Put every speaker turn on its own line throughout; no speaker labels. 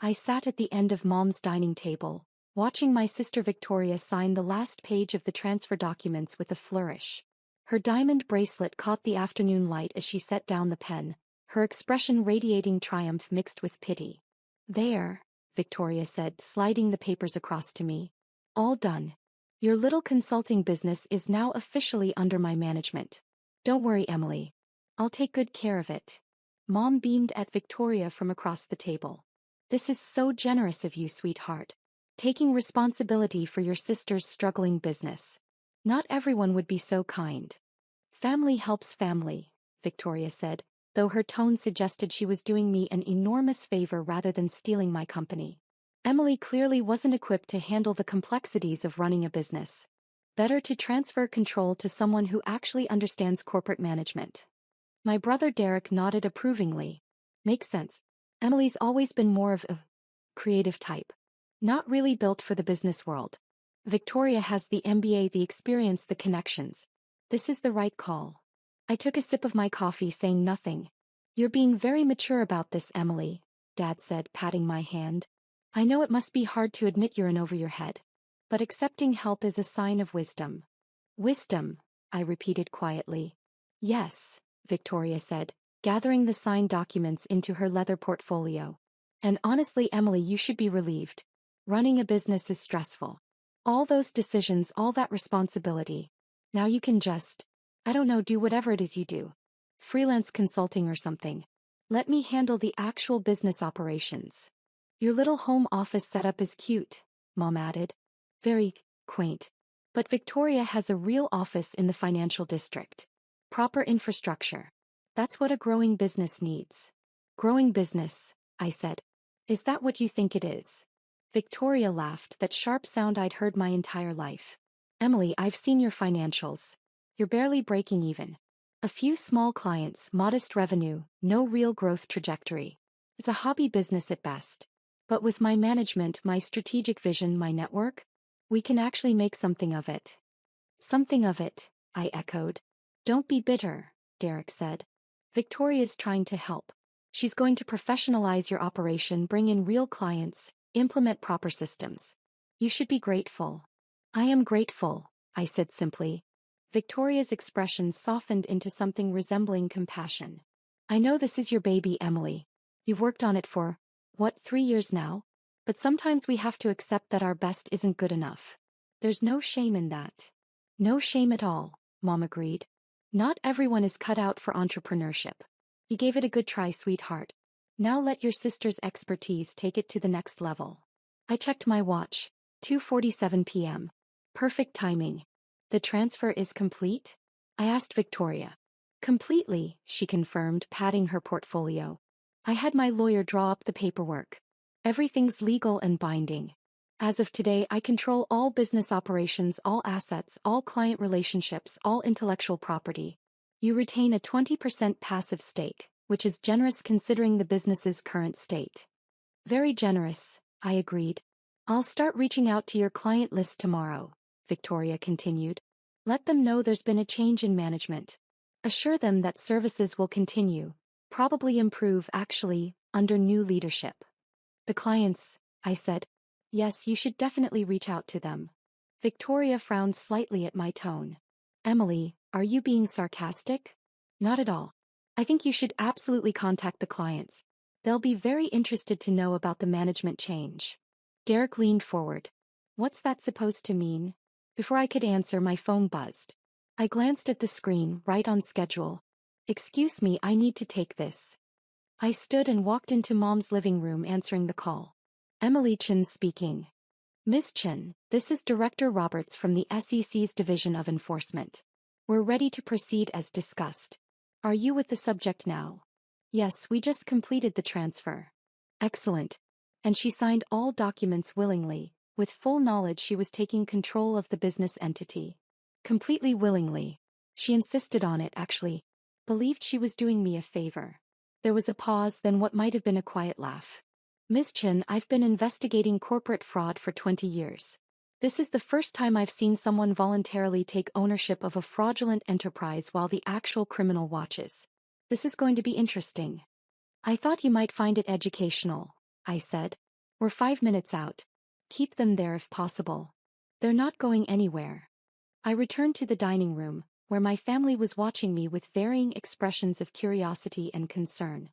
I sat at the end of Mom's dining table, watching my sister Victoria sign the last page of the transfer documents with a flourish. Her diamond bracelet caught the afternoon light as she set down the pen, her expression radiating triumph mixed with pity. "There," Victoria said, sliding the papers across to me. "All done. Your little consulting business is now officially under my management. Don't worry, Emily. I'll take good care of it." Mom beamed at Victoria from across the table. "This is so generous of you, sweetheart. Taking responsibility for your sister's struggling business. Not everyone would be so kind." "Family helps family," Victoria said, though her tone suggested she was doing me an enormous favor rather than stealing my company. Emily clearly wasn't equipped to handle the complexities of running a business. Better to transfer control to someone who actually understands corporate management. My brother Derek nodded approvingly. "Makes sense. Emily's always been more of a creative type. Not really built for the business world. Victoria has the MBA, the experience, the connections. This is the right call." I took a sip of my coffee, saying nothing. "You're being very mature about this, Emily," Dad said, patting my hand. "I know it must be hard to admit you're in over your head. But accepting help is a sign of wisdom." "Wisdom," I repeated quietly. "Yes," Victoria said, gathering the signed documents into her leather portfolio. "And honestly, Emily, you should be relieved. Running a business is stressful. All those decisions, all that responsibility. Now you can just, I don't know, do whatever it is you do. Freelance consulting or something. Let me handle the actual business operations." "Your little home office setup is cute," Mom added. "Very quaint. But Victoria has a real office in the financial district. Proper infrastructure. That's what a growing business needs." "Growing business," I said. "Is that what you think it is?" Victoria laughed, that sharp sound I'd heard my entire life. "Emily, I've seen your financials. You're barely breaking even. A few small clients, modest revenue, no real growth trajectory. It's a hobby business at best. But with my management, my strategic vision, my network, we can actually make something of it." "Something of it," I echoed. "Don't be bitter," Derek said. "Victoria's trying to help. She's going to professionalize your operation, bring in real clients, implement proper systems. You should be grateful." "I am grateful," I said simply. Victoria's expression softened into something resembling compassion. "I know this is your baby, Emily. You've worked on it for, 3 years now? But sometimes we have to accept that our best isn't good enough. There's no shame in that." "No shame at all," Mom agreed. "Not everyone is cut out for entrepreneurship. You gave it a good try, sweetheart. Now let your sister's expertise take it to the next level." I checked my watch. 2:47 p.m. Perfect timing. "The transfer is complete?" I asked Victoria. "Completely," she confirmed, patting her portfolio. "I had my lawyer draw up the paperwork. Everything's legal and binding. As of today, I control all business operations, all assets, all client relationships, all intellectual property. You retain a 20% passive stake, which is generous considering the business's current state." "Very generous," I agreed. "I'll start reaching out to your client list tomorrow," Victoria continued. "Let them know there's been a change in management. Assure them that services will continue, probably improve actually, under new leadership." "The clients," I said. "Yes, you should definitely reach out to them." Victoria frowned slightly at my tone. "Emily, are you being sarcastic?" "Not at all. I think you should absolutely contact the clients. They'll be very interested to know about the management change." Derek leaned forward. "What's that supposed to mean?" Before I could answer, my phone buzzed. I glanced at the screen, right on schedule. "Excuse me, I need to take this." I stood and walked into Mom's living room, answering the call. "Emily Chen speaking." "Miss Chen, this is Director Roberts from the SEC's Division of Enforcement. We're ready to proceed as discussed. Are you with the subject now?" "Yes, we just completed the transfer." "Excellent." And she signed all documents willingly, with full knowledge she was taking control of the business entity. Completely willingly. She insisted on it, actually. Believed she was doing me a favor. There was a pause, then what might have been a quiet laugh. "Miss Chen, I've been investigating corporate fraud for 20 years. This is the first time I've seen someone voluntarily take ownership of a fraudulent enterprise while the actual criminal watches. This is going to be interesting." "I thought you might find it educational," I said. We're 5 minutes out. Keep them there if possible. They're not going anywhere. I returned to the dining room, where my family was watching me with varying expressions of curiosity and concern.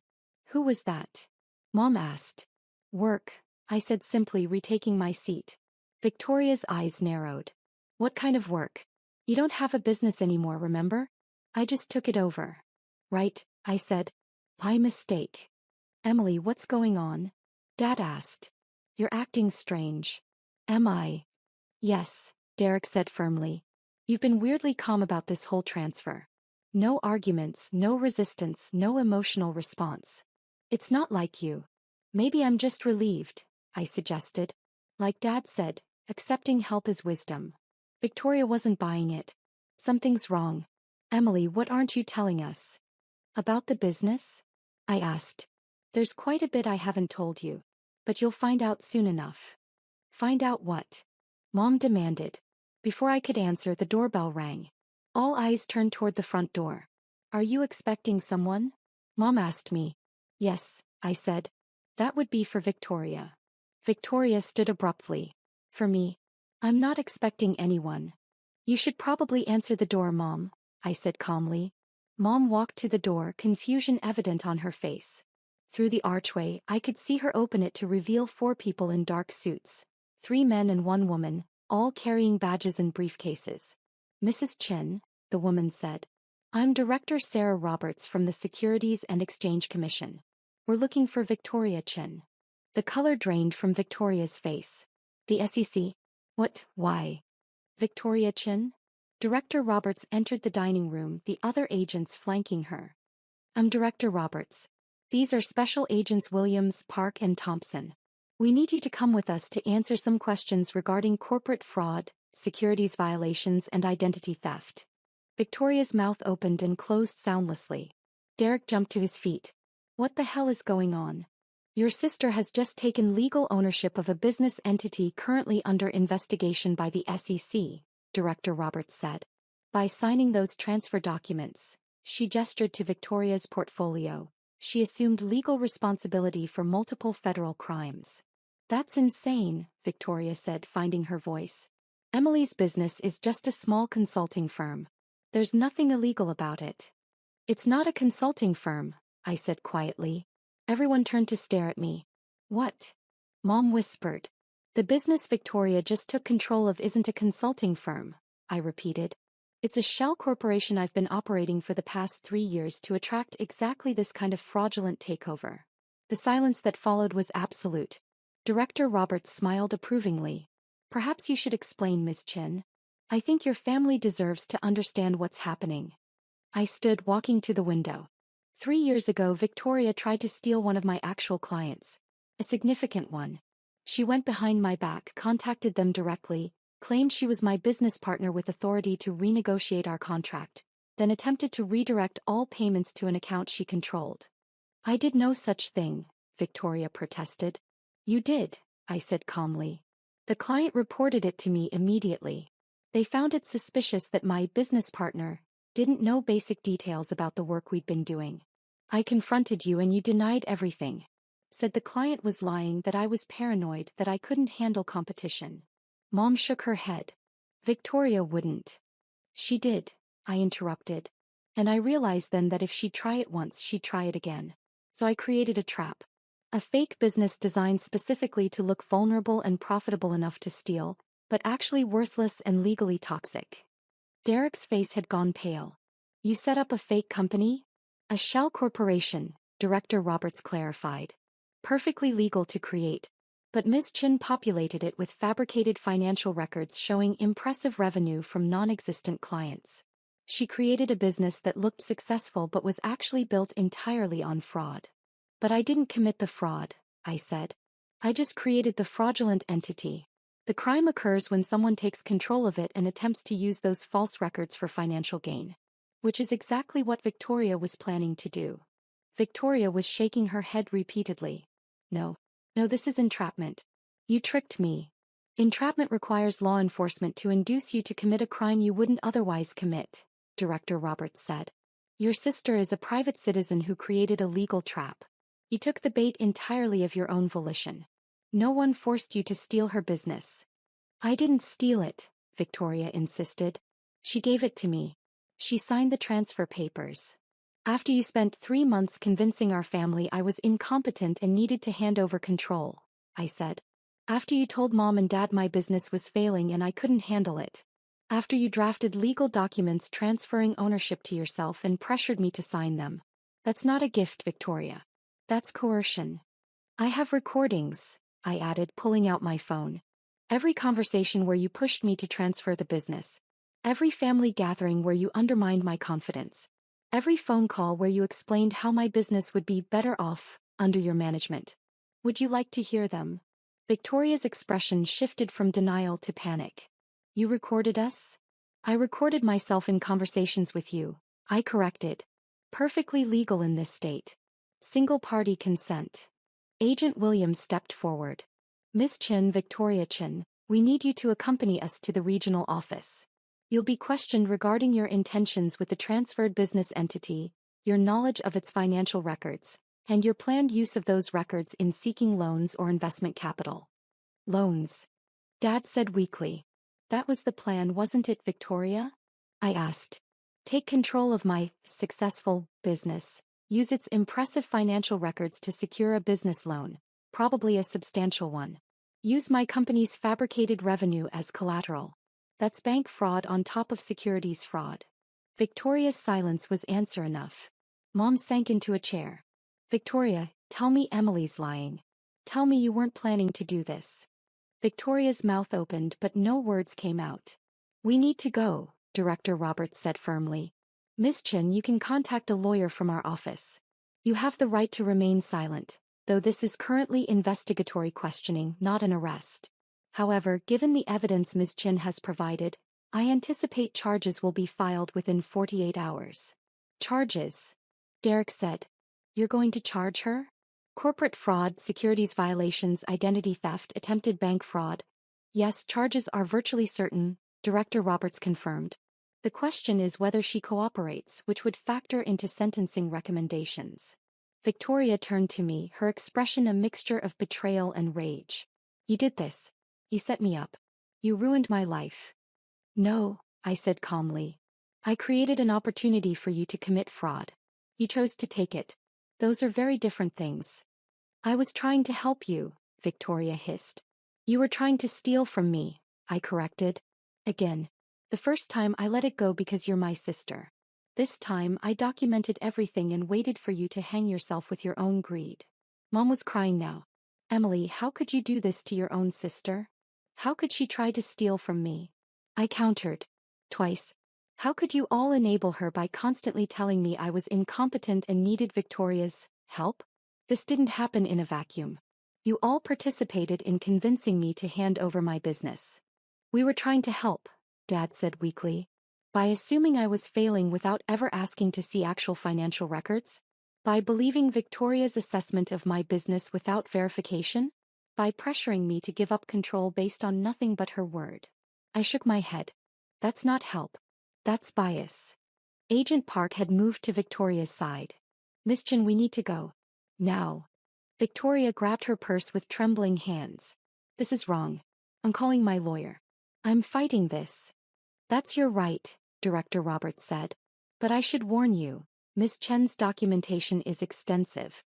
Who was that? Mom asked. Work, I said simply, retaking my seat. Victoria's eyes narrowed. What kind of work? You don't have a business anymore, remember? I just took it over. Right, I said. By mistake. Emily, what's going on? Dad asked. You're acting strange. Am I? Yes, Derek said firmly. You've been weirdly calm about this whole transfer. No arguments, no resistance, no emotional response. It's not like you. Maybe I'm just relieved, I suggested. Like Dad said, accepting help is wisdom. Victoria wasn't buying it. Something's wrong. Emily, what aren't you telling us? About the business? I asked. There's quite a bit I haven't told you. But you'll find out soon enough. Find out what? Mom demanded. Before I could answer, the doorbell rang. All eyes turned toward the front door. Are you expecting someone? Mom asked me. Yes, I said. That would be for Victoria. Victoria stood abruptly. For me? I'm not expecting anyone. You should probably answer the door, Mom, I said calmly. Mom walked to the door, confusion evident on her face. Through the archway, I could see her open it to reveal 4 people in dark suits. 3 men and 1 woman, all carrying badges and briefcases. Mrs. Chen, the woman said. I'm Director Sarah Roberts from the Securities and Exchange Commission. We're looking for Victoria Chen. The color drained from Victoria's face. The SEC? What, why? Victoria Chen? Director Roberts entered the dining room, the other agents flanking her. I'm Director Roberts. These are Special Agents Williams, Park, and Thompson. We need you to come with us to answer some questions regarding corporate fraud, securities violations, and identity theft. Victoria's mouth opened and closed soundlessly. Derek jumped to his feet. What the hell is going on? Your sister has just taken legal ownership of a business entity currently under investigation by the SEC, Director Roberts said. By signing those transfer documents, she gestured to Victoria's portfolio. She assumed legal responsibility for multiple federal crimes. That's insane, Victoria said, finding her voice. Emily's business is just a small consulting firm. There's nothing illegal about it. It's not a consulting firm, I said quietly. Everyone turned to stare at me. What? Mom whispered. The business Victoria just took control of isn't a consulting firm, I repeated. It's a shell corporation I've been operating for the past 3 years to attract exactly this kind of fraudulent takeover. The silence that followed was absolute. Director Roberts smiled approvingly. Perhaps you should explain, Ms. Chen. I think your family deserves to understand what's happening. I stood, walking to the window. 3 years ago, Victoria tried to steal one of my actual clients. A significant one. She went behind my back, contacted them directly, claimed she was my business partner with authority to renegotiate our contract, then attempted to redirect all payments to an account she controlled. I did no such thing, Victoria protested. You did, I said calmly. The client reported it to me immediately. They found it suspicious that my business partner didn't know basic details about the work we'd been doing. I confronted you and you denied everything. Said the client was lying, that I was paranoid, that I couldn't handle competition. Mom shook her head. Victoria wouldn't. She did, I interrupted. And I realized then that if she'd try it once, she'd try it again. So I created a trap. A fake business designed specifically to look vulnerable and profitable enough to steal, but actually worthless and legally toxic. Derek's face had gone pale. You set up a fake company? A shell corporation, Director Roberts clarified. Perfectly legal to create. But Ms. Chen populated it with fabricated financial records showing impressive revenue from non-existent clients. She created a business that looked successful but was actually built entirely on fraud. But I didn't commit the fraud, I said. I just created the fraudulent entity. The crime occurs when someone takes control of it and attempts to use those false records for financial gain. Which is exactly what Victoria was planning to do. Victoria was shaking her head repeatedly. No, this is entrapment. You tricked me. Entrapment requires law enforcement to induce you to commit a crime you wouldn't otherwise commit, Director Roberts said. Your sister is a private citizen who created a legal trap. You took the bait entirely of your own volition. No one forced you to steal her business. I didn't steal it, Victoria insisted. She gave it to me. She signed the transfer papers. After you spent 3 months convincing our family I was incompetent and needed to hand over control, I said. After you told Mom and Dad my business was failing and I couldn't handle it. After you drafted legal documents transferring ownership to yourself and pressured me to sign them. That's not a gift, Victoria. That's coercion. I have recordings, I added, pulling out my phone. Every conversation where you pushed me to transfer the business. Every family gathering where you undermined my confidence. Every phone call where you explained how my business would be better off under your management. Would you like to hear them? Victoria's expression shifted from denial to panic. You recorded us? I recorded myself in conversations with you, I corrected. Perfectly legal in this state. Single-party consent. Agent Williams stepped forward. Miss Chin, Victoria Chin, we need you to accompany us to the regional office. You'll be questioned regarding your intentions with the transferred business entity, your knowledge of its financial records, and your planned use of those records in seeking loans or investment capital. Loans. Dad said weakly. That was the plan, wasn't it, Victoria? I asked. Take control of my successful business. Use its impressive financial records to secure a business loan, probably a substantial one. Use my company's fabricated revenue as collateral. That's bank fraud on top of securities fraud. Victoria's silence was answer enough. Mom sank into a chair. Victoria, tell me Emily's lying. Tell me you weren't planning to do this. Victoria's mouth opened but no words came out. We need to go, Director Roberts said firmly. Miss Chin, you can contact a lawyer from our office. You have the right to remain silent, though this is currently investigatory questioning, not an arrest. However, given the evidence Ms. Chin has provided, I anticipate charges will be filed within 48 hours. Charges? Derek said. You're going to charge her? Corporate fraud, securities violations, identity theft, attempted bank fraud. Yes, charges are virtually certain, Director Roberts confirmed. The question is whether she cooperates, which would factor into sentencing recommendations. Victoria turned to me, her expression a mixture of betrayal and rage. You did this. You set me up. You ruined my life. No, I said calmly. I created an opportunity for you to commit fraud. You chose to take it. Those are very different things. I was trying to help you, Victoria hissed. You were trying to steal from me, I corrected. Again. The first time I let it go because you're my sister. This time I documented everything and waited for you to hang yourself with your own greed. Mom was crying now. Emily, how could you do this to your own sister? How could she try to steal from me? I countered. Twice. How could you all enable her by constantly telling me I was incompetent and needed Victoria's help? This didn't happen in a vacuum. You all participated in convincing me to hand over my business. We were trying to help, Dad said weakly. By assuming I was failing without ever asking to see actual financial records? By believing Victoria's assessment of my business without verification? By pressuring me to give up control based on nothing but her word. I shook my head. That's not help. That's bias. Agent Park had moved to Victoria's side. Miss Chin, we need to go. Now. Victoria grabbed her purse with trembling hands. This is wrong. I'm calling my lawyer. I'm fighting this. That's your right, Director Roberts said. But I should warn you, Miss Chen's documentation is extensive.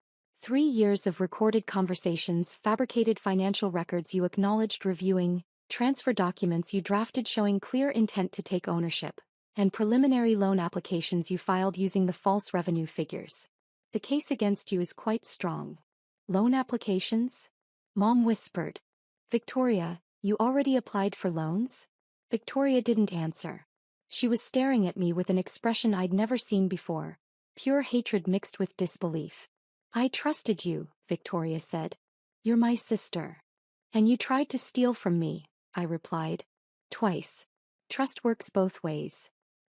3 years of recorded conversations, fabricated financial records you acknowledged reviewing, transfer documents you drafted showing clear intent to take ownership, and preliminary loan applications you filed using the false revenue figures. The case against you is quite strong. Loan applications? Mom whispered. Victoria, you already applied for loans? Victoria didn't answer. She was staring at me with an expression I'd never seen before, pure hatred mixed with disbelief. I trusted you, Victoria said. You're my sister. And you tried to steal from me, I replied. Twice. Trust works both ways.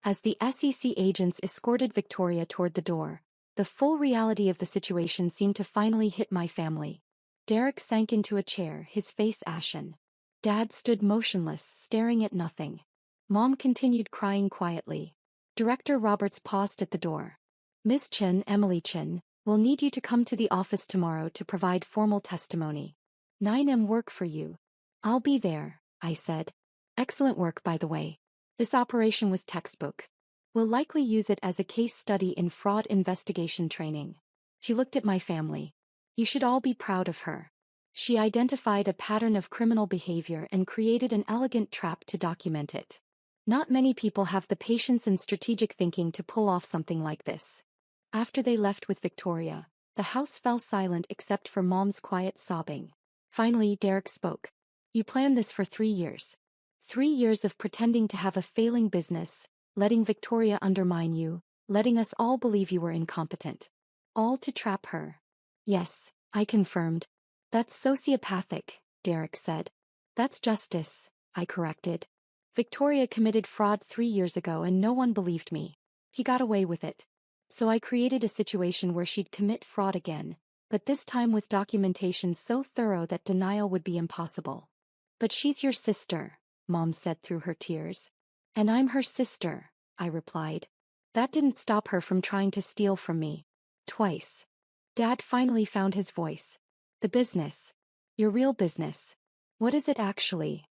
As the SEC agents escorted Victoria toward the door, the full reality of the situation seemed to finally hit my family. Derek sank into a chair, his face ashen. Dad stood motionless, staring at nothing. Mom continued crying quietly. Director Roberts paused at the door. Miss Chin, Emily Chin, we'll need you to come to the office tomorrow to provide formal testimony. 9 am work for you. I'll be there, I said. Excellent work, by the way. This operation was textbook. We'll likely use it as a case study in fraud investigation training. She looked at my family. You should all be proud of her. She identified a pattern of criminal behavior and created an elegant trap to document it. Not many people have the patience and strategic thinking to pull off something like this. After they left with Victoria, the house fell silent except for Mom's quiet sobbing. Finally, Derek spoke. You planned this for 3 years. 3 years of pretending to have a failing business, letting Victoria undermine you, letting us all believe you were incompetent. All to trap her. Yes, I confirmed. That's sociopathic, Derek said. That's justice, I corrected. Victoria committed fraud 3 years ago and no one believed me. He got away with it. So I created a situation where she'd commit fraud again, but this time with documentation so thorough that denial would be impossible. But she's your sister, Mom said through her tears. And I'm her sister, I replied. That didn't stop her from trying to steal from me. Twice. Dad finally found his voice. The business. Your real business. What is it actually?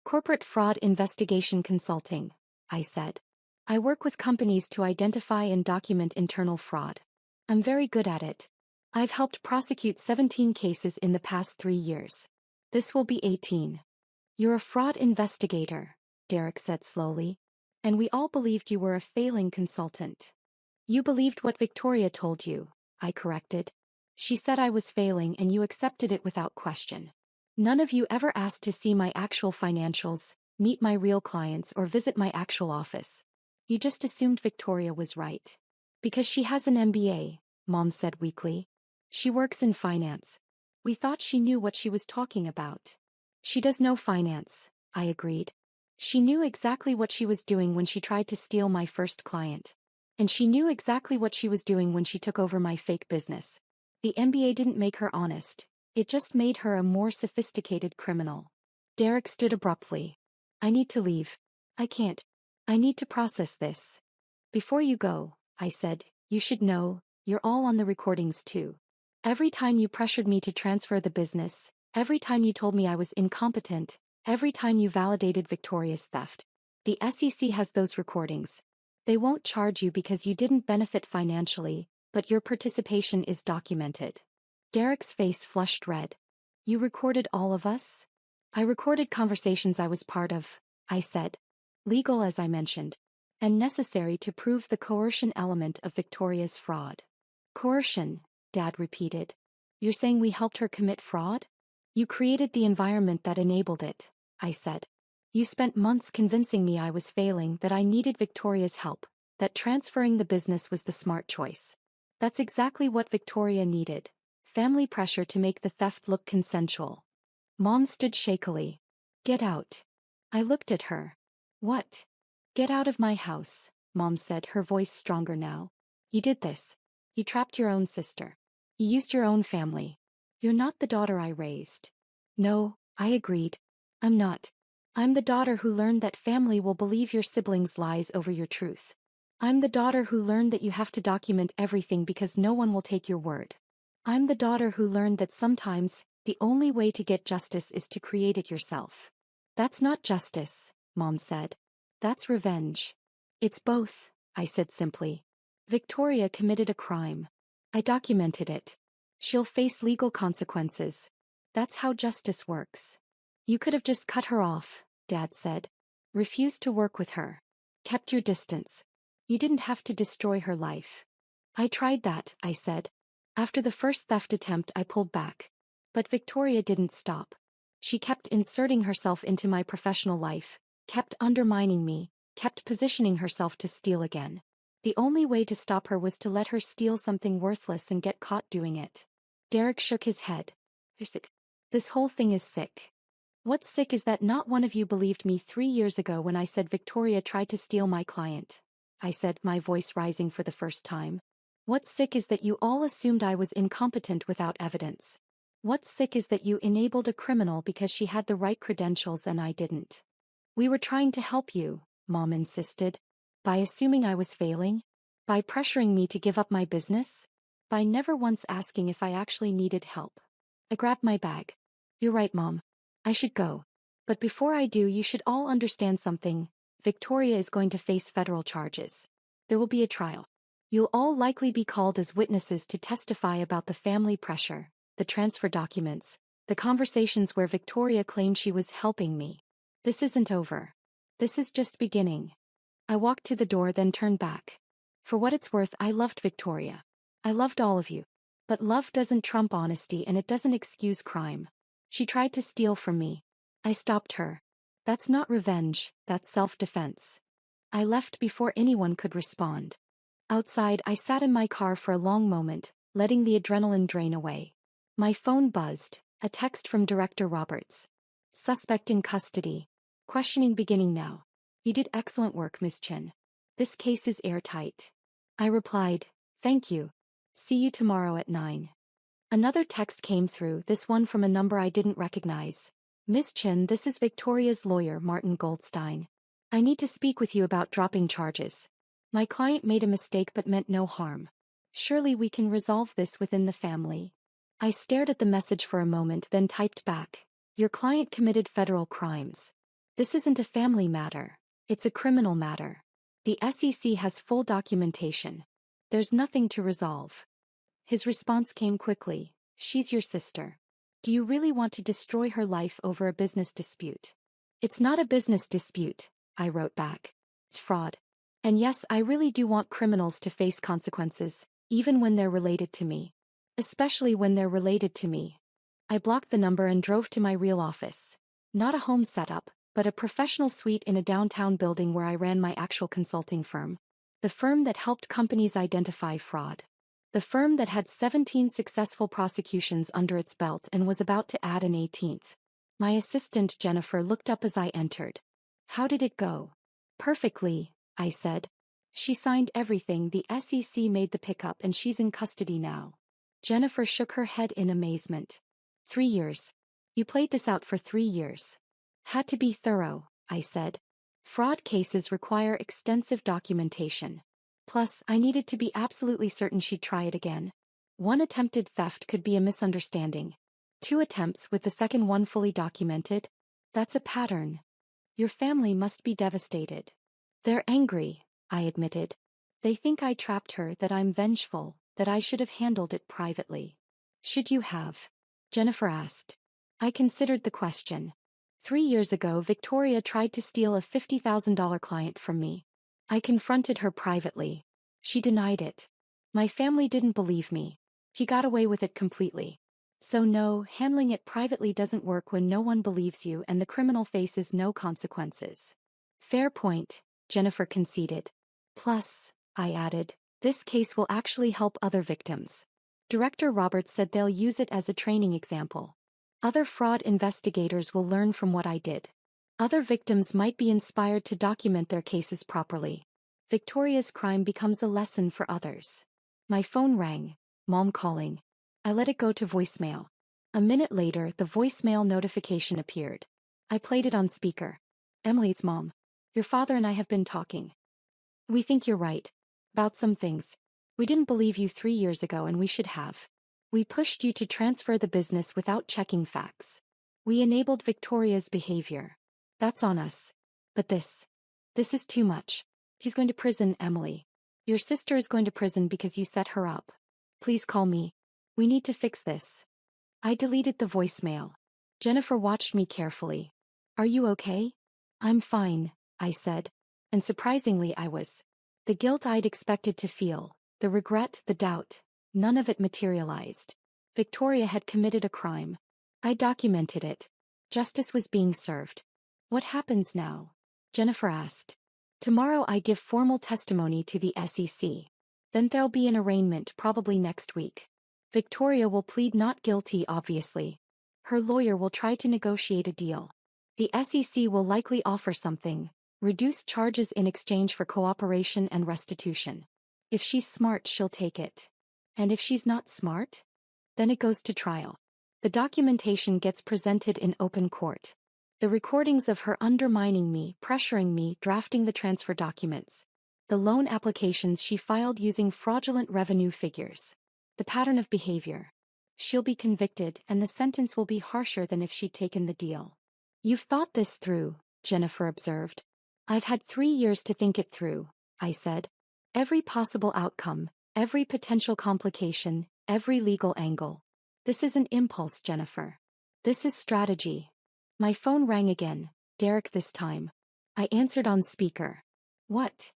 Corporate fraud investigation consulting, I said. I work with companies to identify and document internal fraud. I'm very good at it. I've helped prosecute 17 cases in the past 3 years. This will be 18. You're a fraud investigator, Derek said slowly. And we all believed you were a failing consultant. You believed what Victoria told you, I corrected. She said I was failing and you accepted it without question. None of you ever asked to see my actual financials, meet my real clients or visit my actual office. You just assumed Victoria was right. Because she has an MBA, Mom said weakly. She works in finance. We thought she knew what she was talking about. She does know finance, I agreed. She knew exactly what she was doing when she tried to steal my first client. And she knew exactly what she was doing when she took over my fake business. The MBA didn't make her honest. It just made her a more sophisticated criminal. Derek stood abruptly. I need to leave. I can't. I need to process this. Before you go, I said, you should know, you're all on the recordings too. Every time you pressured me to transfer the business, every time you told me I was incompetent, every time you validated Victoria's theft. The SEC has those recordings. They won't charge you because you didn't benefit financially, but your participation is documented. Derek's face flushed red. You recorded all of us? I recorded conversations I was part of, I said. Legal as I mentioned. And necessary to prove the coercion element of Victoria's fraud. Coercion, Dad repeated. You're saying we helped her commit fraud? You created the environment that enabled it, I said. You spent months convincing me I was failing, that I needed Victoria's help, that transferring the business was the smart choice. That's exactly what Victoria needed. Family pressure to make the theft look consensual. Mom stood shakily. Get out. I looked at her. What? Get out of my house, Mom said, her voice stronger now. You did this. You trapped your own sister. You used your own family. You're not the daughter I raised. No, I agreed. I'm not. I'm the daughter who learned that family will believe your siblings' lies over your truth. I'm the daughter who learned that you have to document everything because no one will take your word. I'm the daughter who learned that sometimes, the only way to get justice is to create it yourself. That's not justice, Mom said. That's revenge. It's both, I said simply. Victoria committed a crime. I documented it. She'll face legal consequences. That's how justice works. You could have just cut her off, Dad said. Refused to work with her. Kept your distance. You didn't have to destroy her life. I tried that, I said. After the first theft attempt I pulled back. But Victoria didn't stop. She kept inserting herself into my professional life, kept undermining me, kept positioning herself to steal again. The only way to stop her was to let her steal something worthless and get caught doing it. Derek shook his head. You're sick. This whole thing is sick. What's sick is that not one of you believed me 3 years ago when I said Victoria tried to steal my client. I said, my voice rising for the first time. What's sick is that you all assumed I was incompetent without evidence. What's sick is that you enabled a criminal because she had the right credentials and I didn't. We were trying to help you, Mom insisted. By assuming I was failing? By pressuring me to give up my business? By never once asking if I actually needed help. I grabbed my bag. You're right, Mom. I should go. But before I do, you should all understand something. Victoria is going to face federal charges. There will be a trial. You'll all likely be called as witnesses to testify about the family pressure, the transfer documents, the conversations where Victoria claimed she was helping me. This isn't over. This is just beginning. I walked to the door, then turned back. For what it's worth, I loved Victoria. I loved all of you. But love doesn't trump honesty, and it doesn't excuse crime. She tried to steal from me. I stopped her. That's not revenge, that's self-defense. I left before anyone could respond. Outside, I sat in my car for a long moment, letting the adrenaline drain away. My phone buzzed, a text from Director Roberts. Suspect in custody. Questioning beginning now. You did excellent work, Ms. Chen. This case is airtight. I replied, thank you. See you tomorrow at 9. Another text came through, this one from a number I didn't recognize. Ms. Chen, this is Victoria's lawyer, Martin Goldstein. I need to speak with you about dropping charges. My client made a mistake but meant no harm. Surely we can resolve this within the family. I stared at the message for a moment, then typed back. Your client committed federal crimes. This isn't a family matter. It's a criminal matter. The SEC has full documentation. There's nothing to resolve. His response came quickly. She's your sister. Do you really want to destroy her life over a business dispute? It's not a business dispute, I wrote back. It's fraud. And yes, I really do want criminals to face consequences, even when they're related to me. Especially when they're related to me. I blocked the number and drove to my real office. Not a home setup, but a professional suite in a downtown building where I ran my actual consulting firm. The firm that helped companies identify fraud. The firm that had 17 successful prosecutions under its belt and was about to add an 18th. My assistant Jennifer looked up as I entered. How did it go? Perfectly, I said. She signed everything, the SEC made the pickup, and she's in custody now. Jennifer shook her head in amazement. 3 years. You played this out for 3 years. Had to be thorough, I said. Fraud cases require extensive documentation. Plus, I needed to be absolutely certain she'd try it again. 1 attempted theft could be a misunderstanding. 2 attempts with the second one fully documented? That's a pattern. Your family must be devastated. They're angry, I admitted. They think I trapped her, that I'm vengeful, that I should have handled it privately. Should you have? Jennifer asked. I considered the question. 3 years ago, Victoria tried to steal a $50,000 client from me. I confronted her privately. She denied it. My family didn't believe me. He got away with it completely. So no, handling it privately doesn't work when no one believes you and the criminal faces no consequences. Fair point, Jennifer conceded. Plus, I added, this case will actually help other victims. Director Roberts said they'll use it as a training example. Other fraud investigators will learn from what I did. Other victims might be inspired to document their cases properly. Victoria's crime becomes a lesson for others. My phone rang. Mom calling. I let it go to voicemail. A minute later, the voicemail notification appeared. I played it on speaker. Emily, it's Mom. Your father and I have been talking. We think you're right. About some things. We didn't believe you 3 years ago, and we should have. We pushed you to transfer the business without checking facts. We enabled Victoria's behavior. That's on us. But this is too much. She's going to prison, Emily. Your sister is going to prison because you set her up. Please call me. We need to fix this. I deleted the voicemail. Jennifer watched me carefully. Are you okay? I'm fine, I said. And surprisingly, I was. The guilt I'd expected to feel, the regret, the doubt, none of it materialized. Victoria had committed a crime. I documented it. Justice was being served. What happens now? Jennifer asked. Tomorrow I give formal testimony to the SEC. Then there'll be an arraignment probably next week. Victoria will plead not guilty, obviously. Her lawyer will try to negotiate a deal. The SEC will likely offer something, reduce charges in exchange for cooperation and restitution. If she's smart, she'll take it. And if she's not smart? Then it goes to trial. The documentation gets presented in open court. The recordings of her undermining me, pressuring me, drafting the transfer documents. The loan applications she filed using fraudulent revenue figures. The pattern of behavior. She'll be convicted and the sentence will be harsher than if she'd taken the deal. You've thought this through, Jennifer observed. I've had 3 years to think it through, I said. Every possible outcome, every potential complication, every legal angle. This isn't impulse, Jennifer. This is strategy. My phone rang again, Derek this time. I answered on speaker. What?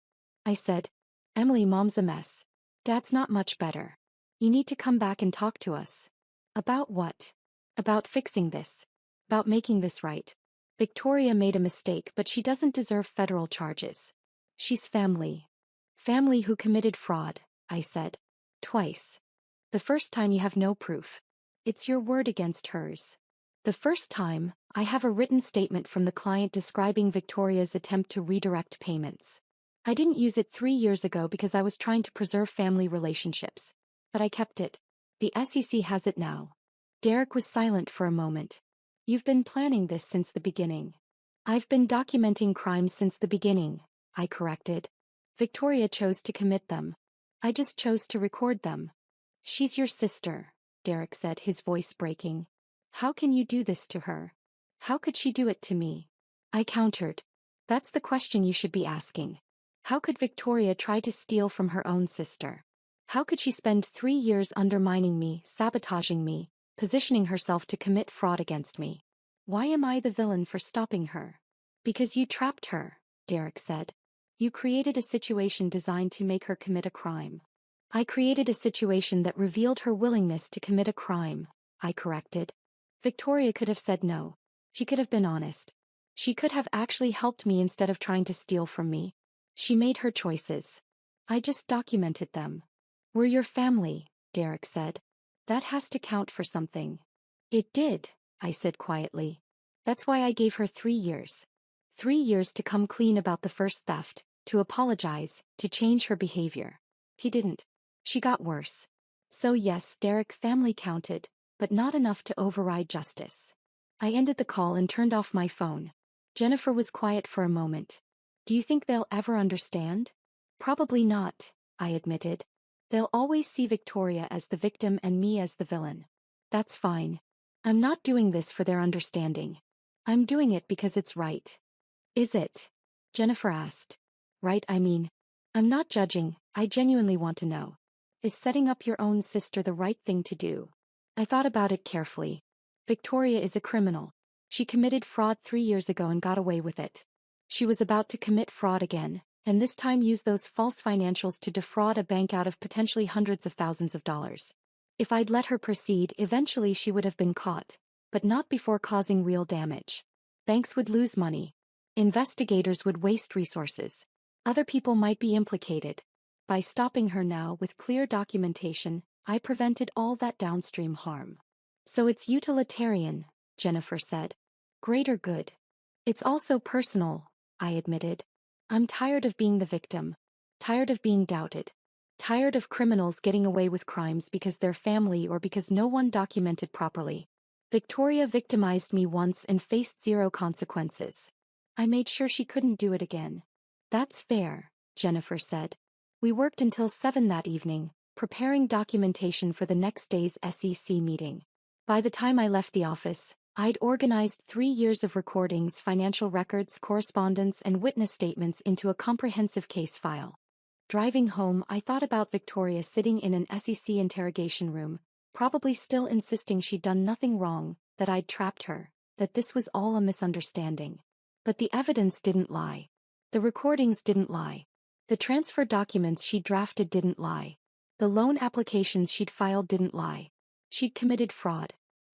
I said. Emily, Mom's a mess. Dad's not much better. You need to come back and talk to us. About what? About fixing this. About making this right. Victoria made a mistake, but she doesn't deserve federal charges. She's family. Family who committed fraud, I said. Twice. The first time you have no proof. It's your word against hers. The first time, I have a written statement from the client describing Victoria's attempt to redirect payments. I didn't use it 3 years ago because I was trying to preserve family relationships. But I kept it. The SEC has it now. Derek was silent for a moment. You've been planning this since the beginning. I've been documenting crimes since the beginning, I corrected. Victoria chose to commit them. I just chose to record them. She's your sister, Derek said, his voice breaking. How can you do this to her? How could she do it to me? I countered. That's the question you should be asking. How could Victoria try to steal from her own sister? How could she spend 3 years undermining me, sabotaging me, positioning herself to commit fraud against me? Why am I the villain for stopping her? Because you trapped her, Derek said. You created a situation designed to make her commit a crime. I created a situation that revealed her willingness to commit a crime, I corrected. Victoria could have said no. She could have been honest. She could have actually helped me instead of trying to steal from me. She made her choices. I just documented them. We're your family, Derek said. That has to count for something. It did, I said quietly. That's why I gave her 3 years. 3 years to come clean about the first theft, to apologize, to change her behavior. He didn't. She got worse. So yes, Derek, family counted, but not enough to override justice. I ended the call and turned off my phone. Jennifer was quiet for a moment. Do you think they'll ever understand? Probably not, I admitted. They'll always see Victoria as the victim and me as the villain. That's fine. I'm not doing this for their understanding. I'm doing it because it's right. Is it? Jennifer asked. Right, I mean. I'm not judging, I genuinely want to know. Is setting up your own sister the right thing to do? I thought about it carefully. Victoria is a criminal. She committed fraud 3 years ago and got away with it. She was about to commit fraud again, and this time use those false financials to defraud a bank out of potentially hundreds of thousands of dollars. If I'd let her proceed, eventually she would have been caught, but not before causing real damage. Banks would lose money. Investigators would waste resources. Other people might be implicated. By stopping her now with clear documentation, I prevented all that downstream harm. So it's utilitarian, Jennifer said. Greater good. It's also personal, I admitted. I'm tired of being the victim. Tired of being doubted. Tired of criminals getting away with crimes because they're family or because no one documented properly. Victoria victimized me once and faced 0 consequences. I made sure she couldn't do it again. That's fair, Jennifer said. We worked until 7 that evening, preparing documentation for the next day's SEC meeting. By the time I left the office, I'd organized 3 years of recordings, financial records, correspondence, and witness statements into a comprehensive case file. Driving home, I thought about Victoria sitting in an SEC interrogation room, probably still insisting she'd done nothing wrong, that I'd trapped her, that this was all a misunderstanding. But the evidence didn't lie. The recordings didn't lie. The transfer documents she'd drafted didn't lie. The loan applications she'd filed didn't lie. She'd committed fraud.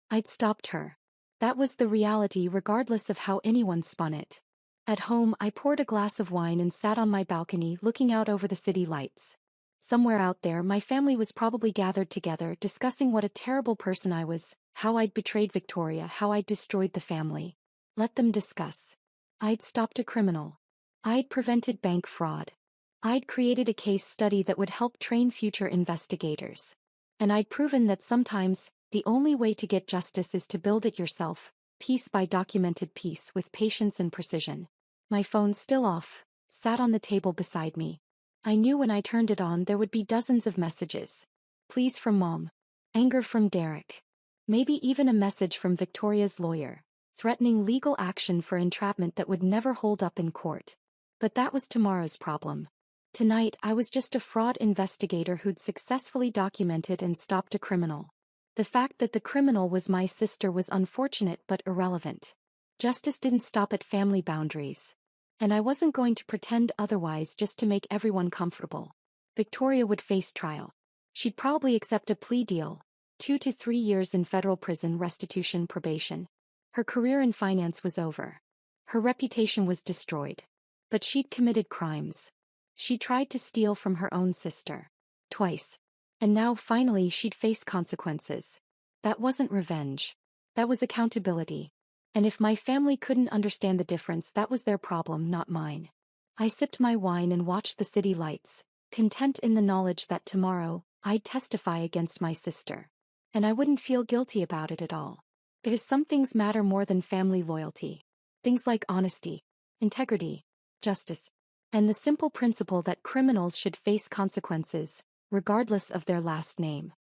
I'd stopped her. That was the reality regardless of how anyone spun it. At home, I poured a glass of wine and sat on my balcony looking out over the city lights. Somewhere out there, my family was probably gathered together discussing what a terrible person I was, how I'd betrayed Victoria, how I'd destroyed the family. Let them discuss. I'd stopped a criminal. I'd prevented bank fraud. I'd created a case study that would help train future investigators. And I'd proven that sometimes, the only way to get justice is to build it yourself, piece by documented piece with patience and precision. My phone, still off, sat on the table beside me. I knew when I turned it on there would be dozens of messages. Please from Mom. Anger from Derek. Maybe even a message from Victoria's lawyer, threatening legal action for entrapment that would never hold up in court. But that was tomorrow's problem. Tonight I was just a fraud investigator who'd successfully documented and stopped a criminal. The fact that the criminal was my sister was unfortunate but irrelevant. Justice didn't stop at family boundaries. And I wasn't going to pretend otherwise just to make everyone comfortable. Victoria would face trial. She'd probably accept a plea deal, 2 to 3 years in federal prison restitution probation. Her career in finance was over. Her reputation was destroyed. But she'd committed crimes. She tried to steal from her own sister. Twice. And now finally she'd face consequences. That wasn't revenge. That was accountability. And if my family couldn't understand the difference, that was their problem, not mine. I sipped my wine and watched the city lights, content in the knowledge that tomorrow, I'd testify against my sister. And I wouldn't feel guilty about it at all. Because some things matter more than family loyalty. Things like honesty, integrity, justice, and the simple principle that criminals should face consequences, regardless of their last name.